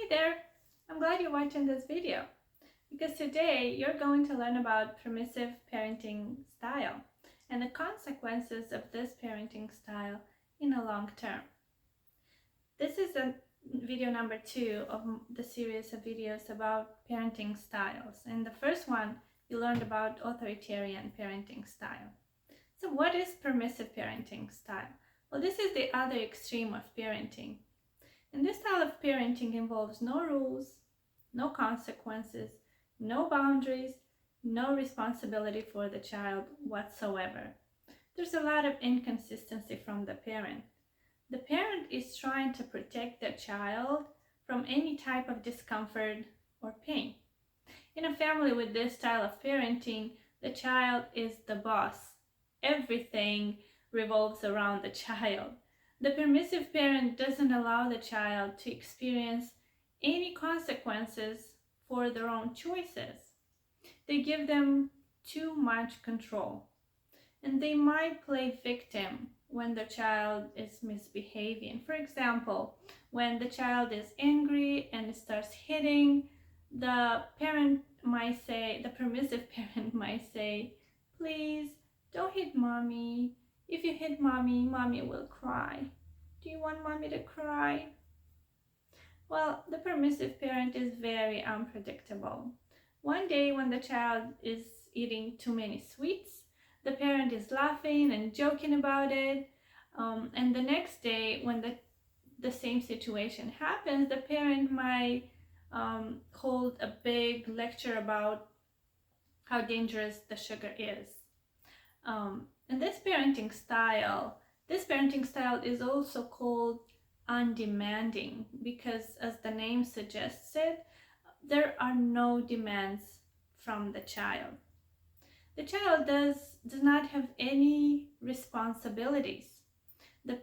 Hey there! I'm glad you're watching this video because today you're going to learn about permissive parenting style and the consequences of this parenting style in the long term. This is video number 2 of the series of videos about parenting styles. In the first one, you learned about authoritarian parenting style. So what is permissive parenting style? Well, this is the other extreme of parenting. And this style of parenting involves no rules, no consequences, no boundaries, no responsibility for the child whatsoever. There's a lot of inconsistency from the parent. The parent is trying to protect their child from any type of discomfort or pain. In a family with this style of parenting, the child is the boss. Everything revolves around the child. The permissive parent doesn't allow the child to experience any consequences for their own choices. They give them too much control, and they might play victim when the child is misbehaving. For example, when the child is angry and starts hitting, the permissive parent might say, "Please don't hit mommy. If you hit mommy, mommy will cry. Do you want mommy to cry?" Well, the permissive parent is very unpredictable. One day when the child is eating too many sweets, the parent is laughing and joking about it. And the next day when the same situation happens, the parent might hold a big lecture about how dangerous the sugar is. And this parenting style is also called undemanding because, as the name suggests it, there are no demands from the child. The child does not have any responsibilities. The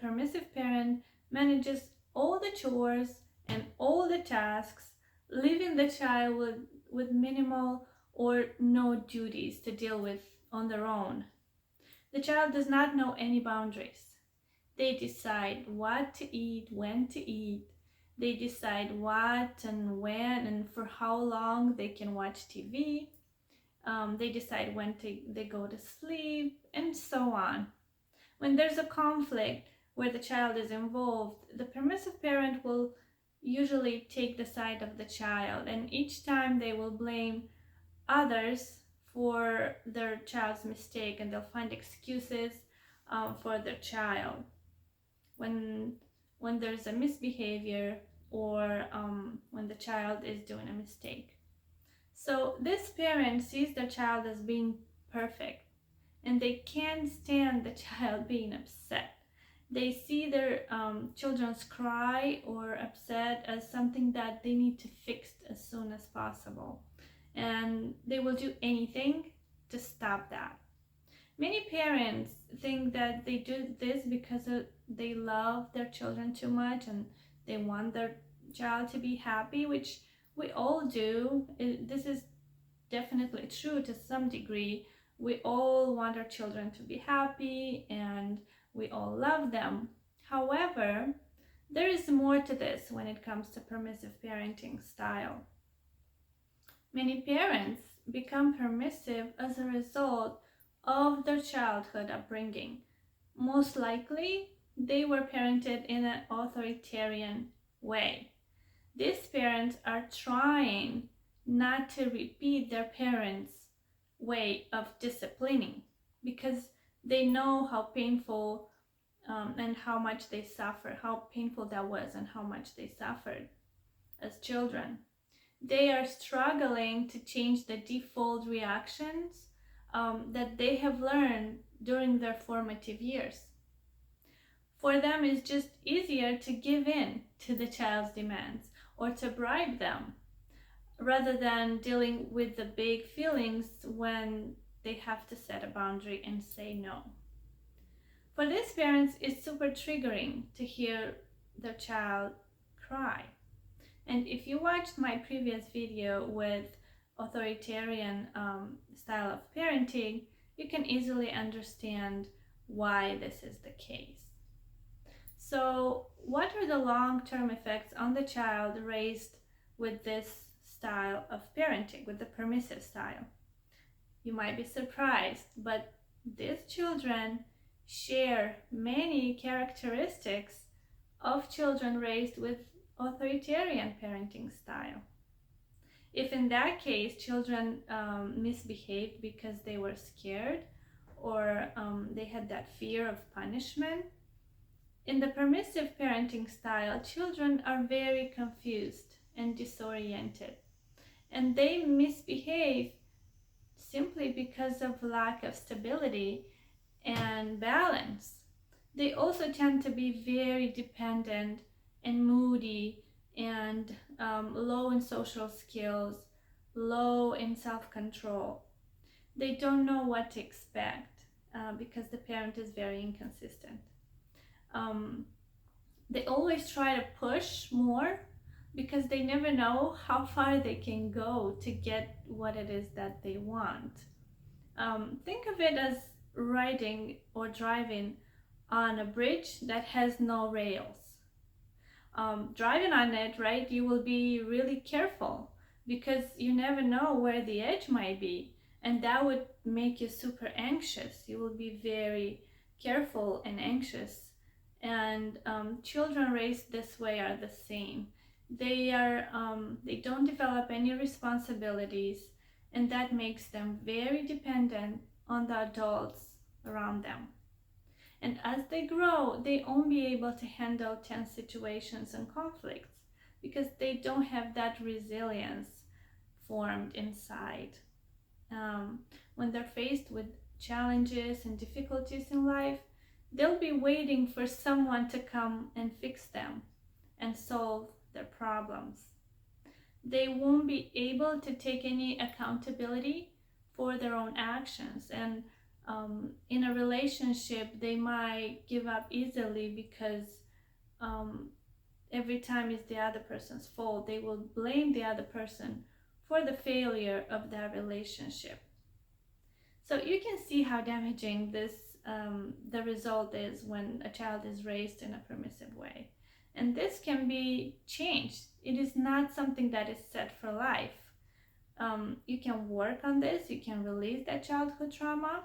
permissive parent manages all the chores and all the tasks, leaving the child with minimal or no duties to deal with on their own. The child does not know any boundaries. They decide what to eat, when to eat. They decide what and when and for how long they can watch TV. They decide when they go to sleep, and so on. When there's a conflict where the child is involved, the permissive parent will usually take the side of the child, and each time they will blame others for their child's mistake, and they'll find excuses for their child when there's a misbehavior or when the child is doing a mistake. So this parent sees their child as being perfect, and they can't stand the child being upset. They see their children's cry or upset as something that they need to fix as soon as possible, and they will do anything to stop that. Many parents think that they do this because they love their children too much and they want their child to be happy, which we all do. This is definitely true to some degree. We all want our children to be happy and we all love them. However, there is more to this when it comes to permissive parenting style. Many parents become permissive as a result of their childhood upbringing. Most likely, they were parented in an authoritarian way. These parents are trying not to repeat their parents' way of disciplining because they know how painful and how much they suffer, how painful that was and how much they suffered as children. They are struggling to change the default reactions that they have learned during their formative years. For them, it's just easier to give in to the child's demands or to bribe them rather than dealing with the big feelings when they have to set a boundary and say no. For these parents, it's super triggering to hear their child cry. And if you watched my previous video with authoritarian style of parenting, you can easily understand why this is the case. So what are the long-term effects on the child raised with this style of parenting, with the permissive style? You might be surprised, but these children share many characteristics of children raised with authoritarian parenting style. If in that case children misbehaved because they were scared or they had that fear of punishment, in the permissive parenting style, children are very confused and disoriented, and they misbehave simply because of lack of stability and balance. They also tend to be very dependent and moody and low in social skills, low in self-control. They don't know what to expect because the parent is very inconsistent. They always try to push more because they never know how far they can go to get what it is that they want. Think of it as riding or driving on a bridge that has no rails. Driving on it, right, you will be really careful because you never know where the edge might be, and that would make you super anxious. You will be very careful and anxious. And children raised this way are the same. They don't develop any responsibilities, and that makes them very dependent on the adults around them. And as they grow, they won't be able to handle tense situations and conflicts because they don't have that resilience formed inside. When they're faced with challenges and difficulties in life, they'll be waiting for someone to come and fix them and solve their problems. They won't be able to take any accountability for their own actions, and in a relationship they might give up easily because every time it's the other person's fault. They will blame the other person for the failure of that relationship. So you can see how damaging this the result is when a child is raised in a permissive way. And this can be changed. It is not something that is set for life. You can work on this, you can release that childhood trauma,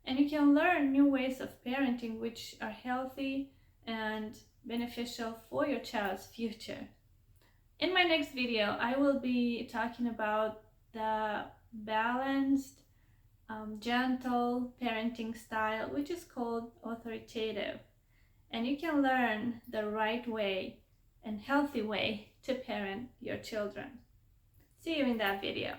and you can learn new ways of parenting which are healthy and beneficial for your child's future. In my next video, I will be talking about the balanced, gentle parenting style, which is called authoritative. And you can learn the right way and healthy way to parent your children. See you in that video.